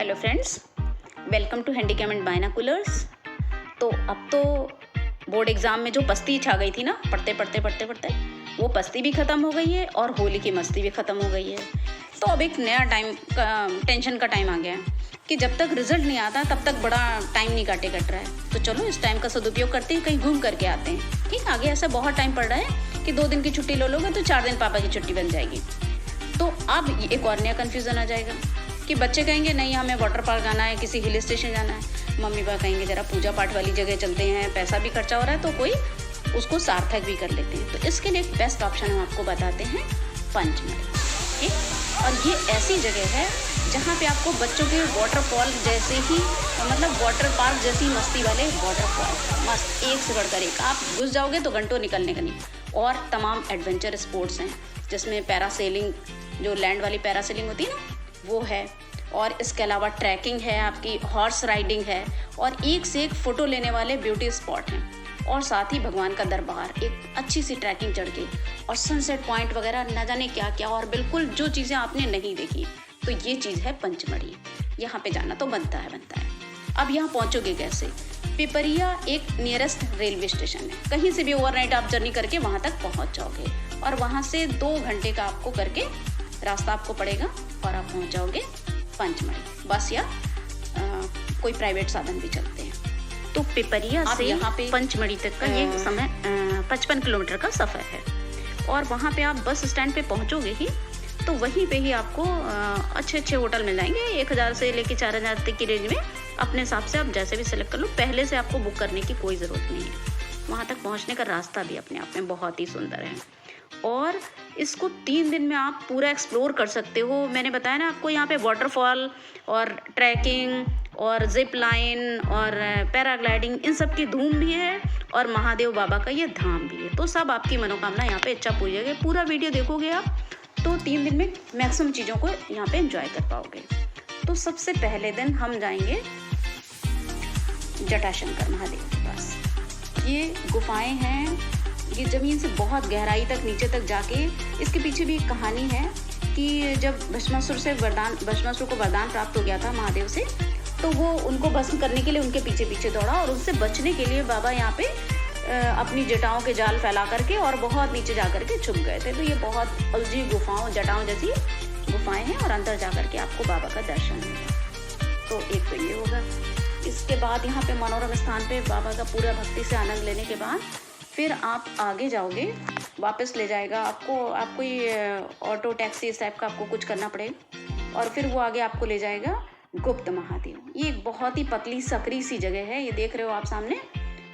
Hello friends, welcome to Handycam and binoculars. तो अब तो बोर्ड एग्ज़ाम में जो पस्ती छा गई थी ना, पढ़ते पढ़ते वो पस्ती भी ख़त्म हो गई है और होली की मस्ती भी ख़त्म हो गई है। तो अब एक नया टेंशन का टाइम आ गया है कि जब तक रिजल्ट नहीं आता तब तक बड़ा टाइम नहीं कट रहा है। तो चलो इस टाइम का सदुपयोग करते हैं, कहीं घूम करके आते हैं। ठीक, आगे ऐसा बहुत टाइम पड़ रहा है कि 2 दिन की छुट्टी ले लोगे तो 4 दिन पापा की छुट्टी बन जाएगी। तो अब एक और नया कन्फ्यूज़न आ जाएगा कि बच्चे कहेंगे नहीं हमें वाटर पार्क जाना है, किसी हिल स्टेशन जाना है। मम्मी पापा कहेंगे ज़रा पूजा पाठ वाली जगह चलते हैं, पैसा भी खर्चा हो रहा है तो कोई उसको सार्थक भी कर लेते हैं। तो इसके लिए एक बेस्ट ऑप्शन हम आपको बताते हैं, पंचमढ़ी। ठीक, और ये ऐसी जगह है जहाँ पे आपको बच्चों के वाटरफॉल जैसे ही मतलब वाटर पार्क जैसी मस्ती वाले वाटरफॉल मस्त एक से बढ़कर एक, आप घुस जाओगे तो घंटों निकलने का नहीं। और तमाम एडवेंचर स्पोर्ट्स हैं जिसमें पैरासेलिंग, जो लैंड वाली पैरासेलिंग होती है ना, वो है। और इसके अलावा ट्रैकिंग है, आपकी हॉर्स राइडिंग है, और एक से एक फ़ोटो लेने वाले ब्यूटी स्पॉट हैं। और साथ ही भगवान का दरबार, एक अच्छी सी ट्रैकिंग चढ़ के, और सनसेट पॉइंट वगैरह न जाने क्या क्या, और बिल्कुल जो चीज़ें आपने नहीं देखी। तो ये चीज़ है पंचमढ़ी, यहाँ पे जाना तो बनता है। अब यहाँ पहुँचोगे कैसे? पिपरिया एक नियरेस्ट रेलवे स्टेशन है, कहीं से भी ओवरनाइट आप जर्नी करके वहाँ तक पहुँच जाओगे। और वहाँ से 2 घंटे का आपको करके रास्ता आपको पड़ेगा और आप पहुँच जाओगे पंचमढ़ी। बस या कोई प्राइवेट साधन भी चलते हैं। तो पिपरिया से यहाँ पे पंचमढ़ी तक का ये समय 55 किलोमीटर का सफ़र है। और वहाँ पे आप बस स्टैंड पे पहुँचोगे ही तो वहीं पे ही आपको अच्छे होटल मिल जाएंगे। 1000 से लेके 4000 तक की रेंज में, अपने हिसाब से आप जैसे भी सिलेक्ट कर लो। पहले से आपको बुक करने की कोई ज़रूरत नहीं है। वहाँ तक पहुँचने का रास्ता भी अपने आप में बहुत ही सुंदर है। और इसको 3 दिन में आप पूरा एक्सप्लोर कर सकते हो। मैंने बताया ना आपको, यहाँ पे वाटरफॉल और ट्रैकिंग और जिप लाइन और पैराग्लाइडिंग, इन सब की धूम भी है। और महादेव बाबा का ये धाम भी है। तो सब आपकी मनोकामना यहाँ पे इच्छा पूरी होगी। पूरा वीडियो देखोगे आप तो 3 दिन में मैक्सिमम चीज़ों को यहाँ पे एंजॉय कर पाओगे। तो सबसे पहले दिन हम जाएंगे जटाशंकर महादेव के पास। ये गुफाएं हैं, ये ज़मीन से बहुत गहराई तक नीचे तक जाके, इसके पीछे भी एक कहानी है कि जब भस्मासुर को वरदान प्राप्त हो गया था महादेव से, तो वो उनको भस्म करने के लिए उनके पीछे दौड़ा, और उससे बचने के लिए बाबा यहाँ पे अपनी जटाओं के जाल फैला करके और बहुत नीचे जा करके छुप गए थे। तो ये बहुत उलझी गुफाओं, जटाओं जैसी गुफाएं हैं, और अंदर जा करके आपको बाबा का दर्शन होगा। तो एक तो ये होगा। इसके बाद यहाँ पे मनोरम स्थान पे बाबा का पूरा भक्ति से आनंद लेने के बाद फिर आप आगे जाओगे, वापस ले जाएगा आपको ये ऑटो टैक्सी इस टाइप का आपको कुछ करना पड़ेगा। और फिर वो आगे आपको ले जाएगा गुप्त महादेव। ये एक बहुत ही पतली सकरी सी जगह है, ये देख रहे हो आप सामने।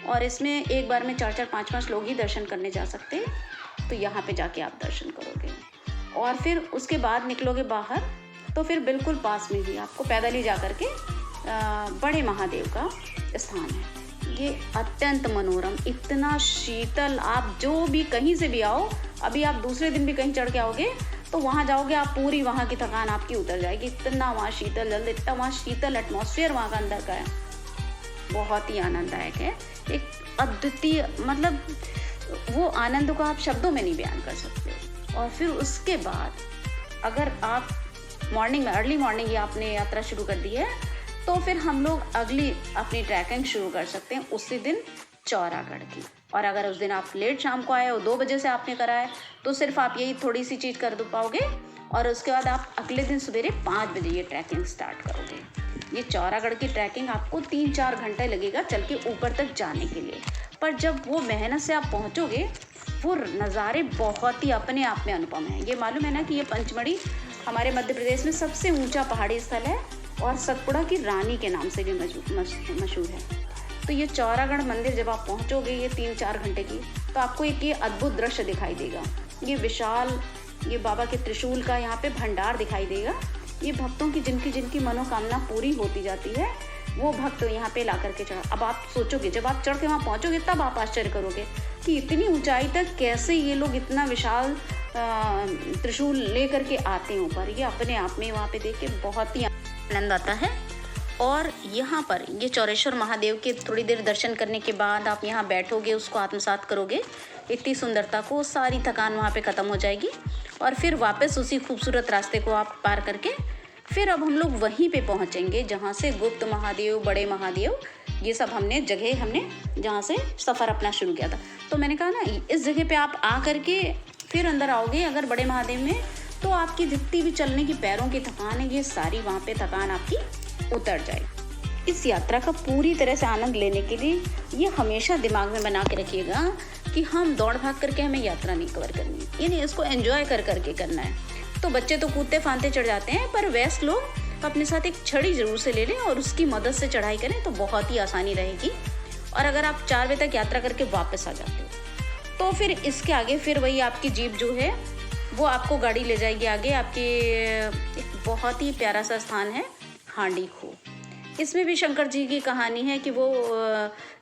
और इसमें एक बार में 4-4, 5-5 लोग ही दर्शन करने जा सकते हैं। तो यहाँ पे जाके आप दर्शन करोगे और फिर उसके बाद निकलोगे बाहर, तो फिर बिल्कुल पास में ही आपको पैदल ही जा करके बड़े महादेव का स्थान है। ये अत्यंत मनोरम, इतना शीतल, आप जो भी कहीं से भी आओ, अभी आप दूसरे दिन भी कहीं चढ़ के आओगे तो वहाँ जाओगे आप, पूरी वहाँ की थकान आपकी उतर जाएगी। इतना वहाँ शीतल जल, इतना वहाँ शीतल एटमॉस्फेयर वहाँ का अंदर का है, बहुत ही आनंददायक है। एक अद्वितीय, मतलब वो आनंद को आप शब्दों में नहीं बयान कर सकते। और फिर उसके बाद अगर आप मॉर्निंग में, अर्ली मॉर्निंग ही आपने यात्रा शुरू कर दी है, तो फिर हम लोग अगली अपनी ट्रैकिंग शुरू कर सकते हैं उसी दिन चौरागढ़ की। और अगर उस दिन आप लेट शाम को आए हो, 2 बजे से आपने करा है, तो सिर्फ आप यही थोड़ी सी चीज़ कर पाओगे। और उसके बाद आप अगले दिन सवेरे 5 बजे ये ट्रैकिंग स्टार्ट करोगे। ये चौरागढ़ की ट्रैकिंग आपको 3-4 घंटे लगेगा चल के ऊपर तक जाने के लिए। पर जब वो मेहनत से आप पहुँचोगे, वो नज़ारे बहुत ही अपने आप में अनुपम हैं। ये मालूम है ना कि ये पंचमढ़ी हमारे मध्य प्रदेश में सबसे ऊँचा पहाड़ी स्थल है और सतपुड़ा की रानी के नाम से भी मशहूर है। तो ये चौरागढ़ मंदिर जब आप पहुंचोगे ये 3-4 घंटे की, तो आपको एक ये अद्भुत दृश्य दिखाई देगा। ये विशाल, ये बाबा के त्रिशूल का यहाँ पे भंडार दिखाई देगा। ये भक्तों की जिनकी मनोकामना पूरी होती जाती है, वो भक्त यहाँ पे ला करके चढ़ा। अब आप सोचोगे, जब आप चढ़ के वहाँ पहुँचोगे तब आप आश्चर्य करोगे कि इतनी ऊंचाई तक कैसे ये लोग इतना विशाल त्रिशूल ले करके आते हैं ऊपर। ये अपने आप में वहाँ पे देख के बहुत ही आनंद आता है। और यहाँ पर ये चौरेश्वर महादेव के थोड़ी देर दर्शन करने के बाद आप यहाँ बैठोगे, उसको आत्मसात करोगे, इतनी सुंदरता को, सारी थकान वहाँ पे ख़त्म हो जाएगी। और फिर वापस उसी खूबसूरत रास्ते को आप पार करके फिर अब हम लोग वहीं पे पहुँचेंगे जहाँ से गुप्त महादेव, बड़े महादेव, ये सब हमने जहाँ से सफ़र अपना शुरू किया था। तो मैंने कहा ना, इस जगह पे आप आ करके फिर अंदर आओगे अगर बड़े महादेव में, तो आपकी जितनी भी चलने की पैरों की थकान है, ये सारी वहाँ पे थकान आपकी उतर जाएगी। इस यात्रा का पूरी तरह से आनंद लेने के लिए ये हमेशा दिमाग में बना के रखिएगा कि हम दौड़ भाग करके हमें यात्रा नहीं कवर करनी है, यानी इसको एंजॉय कर करके करना है। तो बच्चे तो कूदते फांदते चढ़ जाते हैं, पर वयस्क लोग अपने साथ एक छड़ी ज़रूर से ले लें और उसकी मदद से चढ़ाई करें तो बहुत ही आसानी रहेगी। और अगर आप 4 बजे तक यात्रा करके वापस आ जाते हो तो फिर इसके आगे फिर वही आपकी जीप जो है वो आपको गाड़ी ले जाएगी आगे आपके एक बहुत ही प्यारा सा स्थान है हांडी खो। इसमें भी शंकर जी की कहानी है कि वो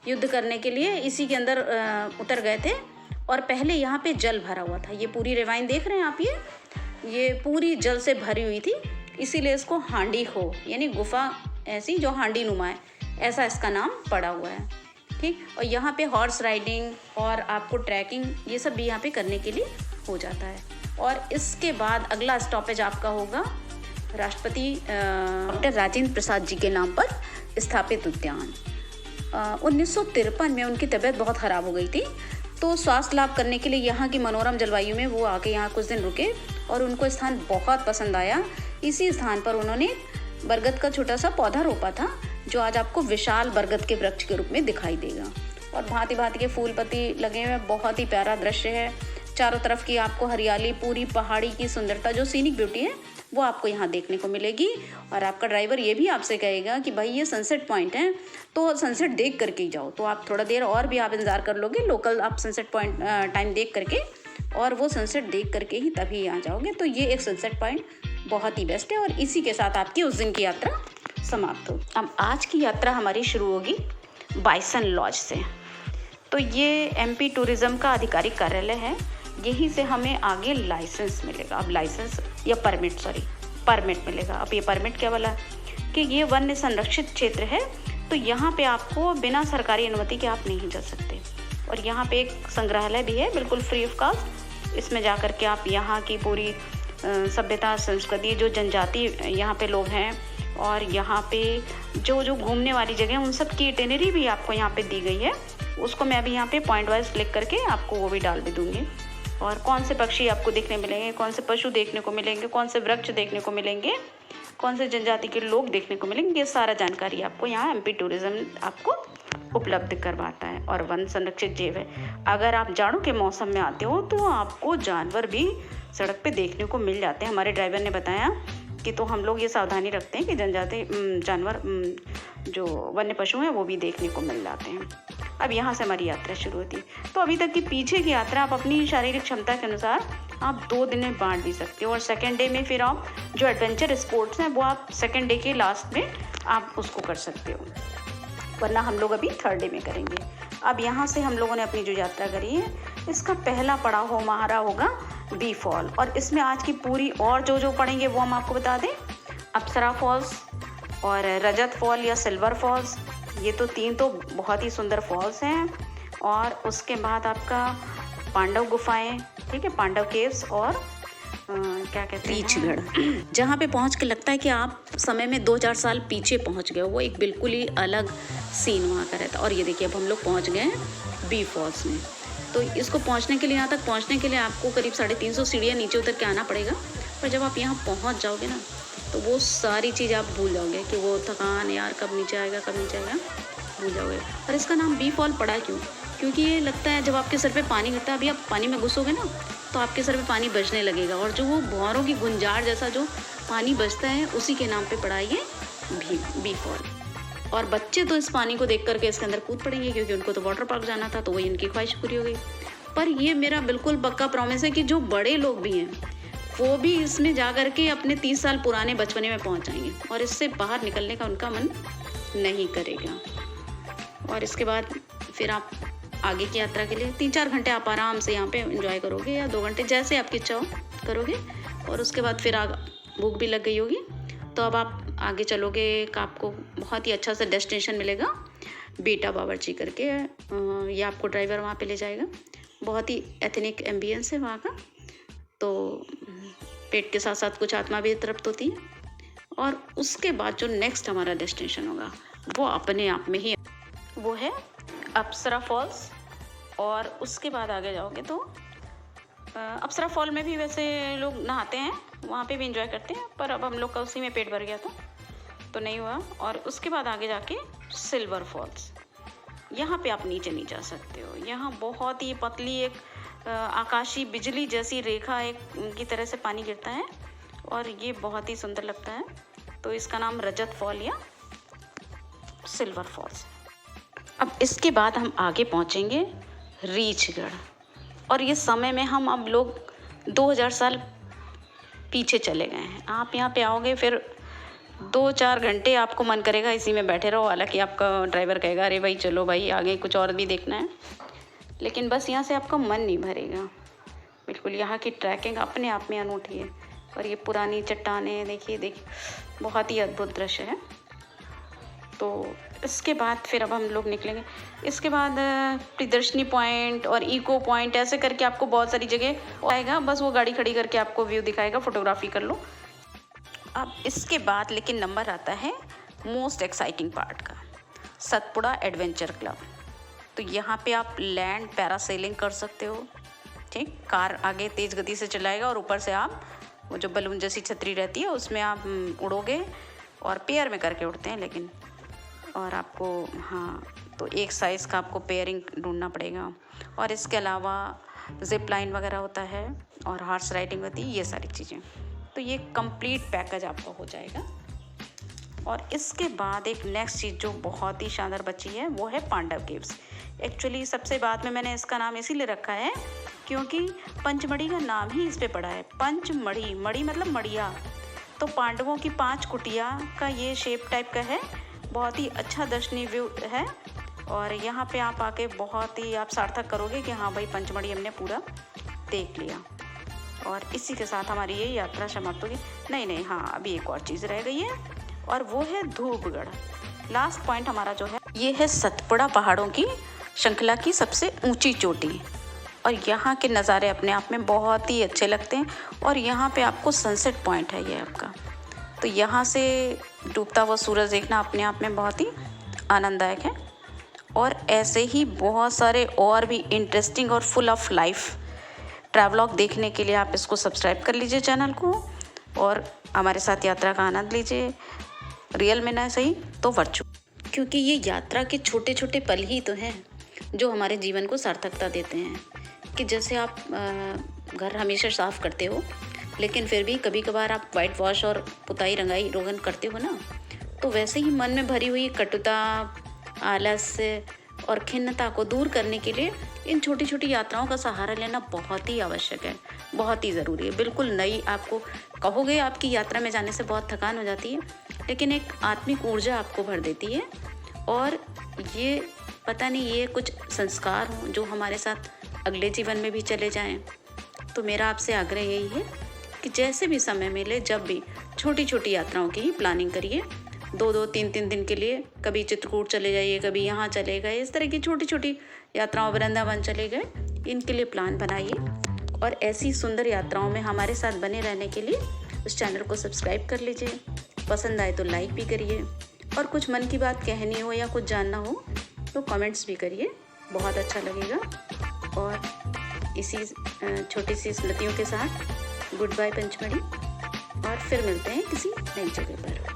युद्ध करने के लिए इसी के अंदर उतर गए थे और पहले यहाँ पे जल भरा हुआ था। ये पूरी रिवाइन देख रहे हैं आप, ये पूरी जल से भरी हुई थी, इसीलिए इसको हांडी खो यानी गुफा ऐसी जो हांडी नुमा है, ऐसा इसका नाम पड़ा हुआ है। ठीक, और यहाँ पे हॉर्स राइडिंग और आपको ट्रैकिंग ये सब भी यहाँ पे करने के लिए हो जाता है। और इसके बाद अगला स्टॉपेज आपका होगा राष्ट्रपति डॉक्टर राजेंद्र प्रसाद जी के नाम पर स्थापित उद्यान। 1953 में उनकी तबीयत बहुत ख़राब हो गई थी, तो स्वास्थ्य लाभ करने के लिए यहाँ की मनोरम जलवायु में वो आके यहाँ कुछ दिन रुके और उनको स्थान बहुत पसंद आया। इसी स्थान पर उन्होंने बरगद का छोटा सा पौधा रोपा था जो आज आपको विशाल बरगद के वृक्ष के रूप में दिखाई देगा। और भांति भांति के फूल पत्ती लगे हुए, बहुत ही प्यारा दृश्य है। चारों तरफ की आपको हरियाली, पूरी पहाड़ी की सुंदरता, जो सीनिक ब्यूटी है वो आपको यहाँ देखने को मिलेगी। और आपका ड्राइवर ये भी आपसे कहेगा कि भाई ये सनसेट पॉइंट है तो सनसेट देख करके ही जाओ। तो आप थोड़ा देर और भी आप इंतज़ार कर लोगे, लोकल आप सनसेट पॉइंट टाइम देख करके और वो सनसेट देख करके ही तभी यहाँ जाओगे। तो ये एक सनसेट पॉइंट बहुत ही बेस्ट है। और इसी के साथ आपकी उस दिन की यात्रा समाप्त हो। अब आज की यात्रा हमारी शुरू होगी बाइसन लॉज से। तो ये एमपी टूरिज़्म का आधिकारिक कार्यालय है, यहीं से हमें आगे लाइसेंस मिलेगा। अब लाइसेंस या परमिट मिलेगा। अब ये परमिट क्या वाला कि ये वन्य संरक्षित क्षेत्र है, तो यहाँ पे आपको बिना सरकारी अनुमति के आप नहीं जा सकते। और यहाँ पे एक संग्रहालय भी है बिल्कुल फ्री ऑफ कॉस्ट। इसमें जा कर के आप यहाँ की पूरी सभ्यता, संस्कृति, जो जनजाति यहाँ पे लोग हैं और यहाँ पे जो घूमने वाली जगह है उन सब की इटिनरी भी आपको यहाँ पे दी गई है। उसको मैं अभी यहाँ पे पॉइंट वाइज क्लिक करके आपको वो भी डाल भी दूँगी। और कौन से पक्षी आपको देखने मिलेंगे, कौन से पशु देखने को मिलेंगे, कौन से वृक्ष देखने को मिलेंगे, कौन से जनजाति के लोग देखने को मिलेंगे, ये सारा जानकारी आपको यहाँ एमपी टूरिज़्म आपको उपलब्ध करवाता है। और वन संरक्षित जीव है। अगर आप जाड़ों के मौसम में आते हो तो आपको जानवर भी सड़क पे देखने को मिल जाते हैं। हमारे ड्राइवर ने बताया कि तो हम लोग ये सावधानी रखते हैं कि जनजाति जानवर जो वन्य पशु हैं वो भी देखने को मिल जाते हैं। अब यहाँ से हमारी यात्रा शुरू होती है। तो अभी तक की पीछे की यात्रा आप अपनी शारीरिक क्षमता के अनुसार आप 2 दिन में बांट भी सकते हो। और सेकेंड डे में फिर आप जो एडवेंचर स्पोर्ट्स हैं वो आप सेकेंड डे के लास्ट में आप उसको कर सकते हो, वरना हम लोग अभी थर्ड डे में करेंगे। अब यहाँ से हम लोगों ने अपनी जो यात्रा करी है, इसका पहला पड़ाव हमारा होगा बी फॉल। और इसमें आज की पूरी और जो पढ़ेंगे वो हम आपको बता दें। अप्सरा फॉल्स और रजत फॉल या सिल्वर फॉल्स, ये तो 3 तो बहुत ही सुंदर फॉल्स हैं। और उसके बाद आपका पांडव गुफाएं, ठीक है, पांडव केव्स और क्या कहते हैं रीछगढ़, जहाँ पे पहुँच के लगता है कि आप समय में 2-4 साल पीछे पहुँच गए हो। वो एक बिल्कुल ही अलग सीन वहाँ का रहता है। और ये देखिए अब हम लोग पहुँच गए हैं बी फॉल्स में। तो इसको पहुँचने के लिए, यहाँ तक पहुँचने के लिए आपको करीब 350 सीढ़ियाँ नीचे उतर के आना पड़ेगा। पर जब आप यहाँ पहुँच जाओगे ना तो वो सारी चीज़ आप भूल जाओगे कि वो थकान यार कब नीचे आएगा भूल जाओगे। और इसका नाम बी फॉल पड़ा क्यों? क्योंकि ये लगता है जब आपके सर पे पानी गिरता है, अभी आप पानी में घुसोगे ना तो आपके सर पे पानी बजने लगेगा और जो वो भौरों की गुंजार जैसा जो पानी बजता है उसी के नाम पे पड़ा ये बी फॉल। और बच्चे तो इस पानी को देख करके इसके अंदर कूद पड़ेंगे क्योंकि उनको तो वाटर पार्क जाना था, तो वही उनकी ख्वाहिश पूरी हो गई। पर ये मेरा बिल्कुल पक्का प्रॉमिस है कि जो बड़े लोग भी हैं वो भी इसमें जा कर के अपने 30 साल पुराने बचपने में पहुंच जाएंगे और इससे बाहर निकलने का उनका मन नहीं करेगा। और इसके बाद फिर आप आगे की यात्रा के लिए 3-4 घंटे आप आराम से यहाँ पे एंजॉय करोगे, या 2 घंटे जैसे आपकी इच्छा हो करोगे। और उसके बाद फिर भूख भी लग गई होगी तो अब आप आगे चलोगे, आपको बहुत ही अच्छा सा डेस्टिनेशन मिलेगा बेटा बावर्ची करके। ये आपको ड्राइवर वहाँ पे ले जाएगा। बहुत ही एथनिक एम्बियंस है वहाँ का, तो पेट के साथ साथ कुछ आत्मा भी तृप्त होती है। और उसके बाद जो नेक्स्ट हमारा डेस्टिनेशन होगा वो अपने आप में ही वो है अप्सरा फॉल्स। और उसके बाद आगे जाओगे तो अप्सरा फॉल में भी वैसे लोग नहाते हैं, वहाँ पे भी एंजॉय करते हैं, पर अब हम लोग का उसी में पेट भर गया था तो नहीं हुआ। और उसके बाद आगे जाके सिल्वर फॉल्स, यहाँ पे आप नीचे नहीं जा सकते हो। यहाँ बहुत ही पतली एक आकाशीय बिजली जैसी रेखा एक की तरह से पानी गिरता है और ये बहुत ही सुंदर लगता है। तो इसका नाम रजत फॉल या सिल्वर फॉल्स। अब इसके बाद हम आगे पहुँचेंगे रीछगढ़, और ये समय में हम अब लोग 2000 साल पीछे चले गए हैं। आप यहाँ पे आओगे फिर 2-4 घंटे आपको मन करेगा इसी में बैठे रहो, हालांकि आपका ड्राइवर कहेगा अरे भाई चलो भाई आगे कुछ और भी देखना है, लेकिन बस यहाँ से आपका मन नहीं भरेगा। बिल्कुल यहाँ की ट्रैकिंग अपने आप में अनूठी है। और ये पुरानी चट्टानें देखिए बहुत ही अद्भुत दृश्य है। तो इसके बाद फिर अब हम लोग निकलेंगे। इसके बाद प्रियदर्शनी पॉइंट और इको पॉइंट ऐसे करके आपको बहुत सारी जगह आएगा, बस वो गाड़ी खड़ी करके आपको व्यू दिखाएगा, फोटोग्राफी कर लो। अब इसके बाद लेकिन नंबर आता है मोस्ट एक्साइटिंग पार्ट का, सतपुड़ा एडवेंचर क्लब। तो यहाँ पे आप लैंड पैरासेलिंग कर सकते हो, ठीक। कार आगे तेज़ गति से चलाएगा और ऊपर से आप वो जो बलून जैसी छतरी रहती है उसमें आप उड़ोगे, और पेयर में करके उड़ते हैं लेकिन, और आपको हाँ तो एक साइज़ का आपको पेयरिंग ढूंढना पड़ेगा। और इसके अलावा जिप लाइन वगैरह होता है और हॉर्स राइडिंग होती है, ये सारी चीज़ें। तो ये कंप्लीट पैकेज आपका हो जाएगा। और इसके बाद एक नेक्स्ट चीज़ जो बहुत ही शानदार बची है वो है पांडव केव्स। एक्चुअली सबसे बाद में मैंने इसका नाम इसीलिए रखा है क्योंकि पंचमढ़ी का नाम ही इस पे पड़ा है, पंचमढ़ी, मढ़ी मतलब मढ़िया। तो पांडवों की 5 कुटिया का ये शेप टाइप का है, बहुत ही अच्छा दर्शनीय व्यू है। और यहाँ पे आप आके बहुत ही आप सार्थक करोगे कि हाँ भाई पंचमढ़ी हमने पूरा देख लिया। और इसी के साथ हमारी ये यात्रा समाप्त होगी। नहीं हाँ, अभी एक और चीज़ रह गई है और वो है धूपगढ़। लास्ट पॉइंट हमारा जो है ये है सतपुड़ा पहाड़ों की श्रृंखला की सबसे ऊंची चोटी। और यहाँ के नज़ारे अपने आप में बहुत ही अच्छे लगते हैं। और यहाँ पे आपको सनसेट पॉइंट है ये आपका, तो यहाँ से डूबता हुआ सूरज देखना अपने आप में बहुत ही आनंददायक है। और ऐसे ही बहुत सारे और भी इंटरेस्टिंग और फुल ऑफ लाइफ ट्रैवलॉग देखने के लिए आप इसको सब्सक्राइब कर लीजिए चैनल को, और हमारे साथ यात्रा का आनंद लीजिए, रियल में ना सही तो वर्चुअल, क्योंकि ये यात्रा के छोटे छोटे पल ही तो हैं जो हमारे जीवन को सार्थकता देते हैं। कि जैसे आप घर हमेशा साफ़ करते हो लेकिन फिर भी कभी कभार आप वाइट वॉश और पुताई रंगाई रोगन करते हो ना, तो वैसे ही मन में भरी हुई कटुता, आलस्य और खिन्नता को दूर करने के लिए इन छोटी छोटी यात्राओं का सहारा लेना बहुत ही आवश्यक है, बहुत ही ज़रूरी है। बिल्कुल नई, आपको कहोगे आपकी यात्रा में जाने से बहुत थकान हो जाती है, लेकिन एक आत्मिक ऊर्जा आपको भर देती है। और ये पता नहीं ये कुछ संस्कार हों जो हमारे साथ अगले जीवन में भी चले जाएं। तो मेरा आपसे आग्रह यही है कि जैसे भी समय मिले, जब भी छोटी छोटी यात्राओं की ही प्लानिंग करिए। 2-2, 3-3 दिन के लिए कभी चित्रकूट चले जाइए, कभी यहाँ चले गए, इस तरह की छोटी छोटी यात्राओं, वृंदावन चले गए, इनके लिए प्लान बनाइए। और ऐसी सुंदर यात्राओं में हमारे साथ बने रहने के लिए उस चैनल को सब्सक्राइब कर लीजिए, पसंद आए तो लाइक भी करिए, और कुछ मन की बात कहनी हो या कुछ जानना हो तो कमेंट्स भी करिए, बहुत अच्छा लगेगा। और इसी छोटी सी स्मृतियों के साथ गुड बाय पंचमढ़ी, और फिर मिलते हैं किसी नई जगह पर।